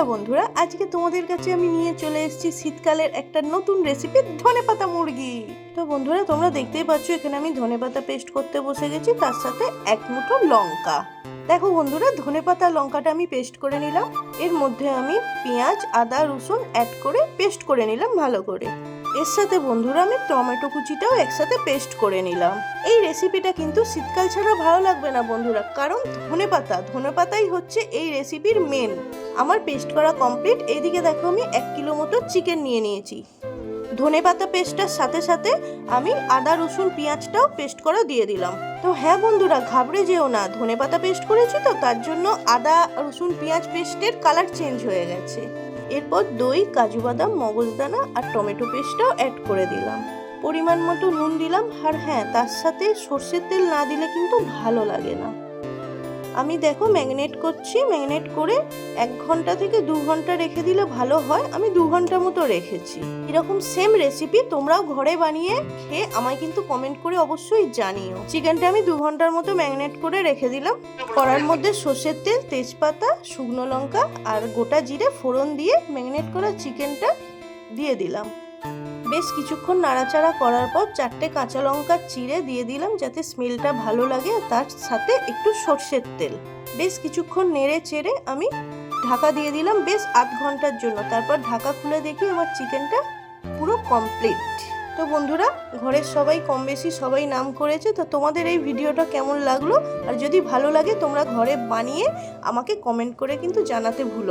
Hello বন্ধুরা, আজকে তোমাদের কাছে আমি নিয়ে চলে এসেছি শীতকালের একটা নতুন রেসিপি, ধনেপাতা মুরগি। তো বন্ধুরা, তোমরা দেখতেই পাচ্ছ এখানে আমি ধনেপাতা পেস্ট করতে বসে গেছি, তার সাথে এক মুঠো লঙ্কা। দেখো বন্ধুরা, ধনেপাতা লঙ্কাটা আমি পেস্ট করে নিলাম। এর মধ্যে আমি পেঁয়াজ, আদা, রসুন অ্যাড করে পেস্ট করে নিলাম ভালো করে। এর সাথে বন্ধুরা আমি টমেটো কুচিটাও একসাথে পেস্ট করে নিলাম। এই রেসিপিটা কিন্তু শীতকাল ছাড়া ভালো লাগবে না বন্ধুরা, কারণ ধনেপাতাই হচ্ছে এই রেসিপির মেন। আমার পেস্ট করা কমপ্লিট। এইদিকে দেখো আমি 1 কিলো মতো চিকেন নিয়ে নিয়েছি। ধনেপাতা পেস্টটার সাথে সাথে আমি আদা, রসুন, পেঁয়াজটাও পেস্ট করা দিয়ে দিলাম। তো হ্যাঁ বন্ধুরা, ঘাবড়ে যেও না, ধনেপাতা পেস্ট করেছি তো তার জন্য আদা, রসুন, পেঁয়াজ পেস্টের কালার চেঞ্জ হয়ে গেছে। এরপর দই, কাজু বাদাম, মগজদানা আর টমেটো পেস্টটাও অ্যাড করে দিলাম। পরিমাণ মতো নুন দিলাম। আর হ্যাঁ, তার সাথে সর্ষের তেল না দিলে কিন্তু ভালো লাগে না। আমি দেখো ম্যারিনেট করছি। ম্যারিনেট করে 1 ঘন্টা থেকে 2 ঘন্টা রেখে দিলে ভালো হয়। আমি 2 ঘন্টা মতো রেখেছি। এরকম সেম রেসিপি তোমরাও ঘরে বানিয়ে খেয়ে আমায় কিন্তু কমেন্ট করে অবশ্যই জানিও। চিকেনটা আমি 2 ঘন্টার মতো ম্যারিনেট করে রেখে দিলাম। কড়ার মধ্যে সর্ষের তেল, তেজপাতা, শুকনো লঙ্কা আর গোটা জিরে ফোড়ন দিয়ে ম্যারিনেট করা চিকেনটা দিয়ে দিলাম। বেশ কিছুক্ষণ নাড়াচাড়া করার পর 4টে কাঁচা লঙ্কা চিড়ে দিয়ে দিলাম, যাতে স্মেলটা ভালো লাগে। তার সাথে একটু সর্ষের তেল। বেশ কিছুক্ষণ নেড়ে চেড়ে আমি ঢাকা দিয়ে দিলাম বেশ 8 ঘন্টার জন্য। তারপর ঢাকা খুলে দেখি আমার চিকেনটা পুরো কমপ্লিট। তো বন্ধুরা, ঘরের সবাই কম বেশি সবাই নাম করেছে। তো তোমাদের এই ভিডিওটা কেমন লাগলো, আর যদি ভালো লাগে তোমরা ঘরে বানিয়ে আমাকে কমেন্ট করে কিন্তু জানাতে ভুলো।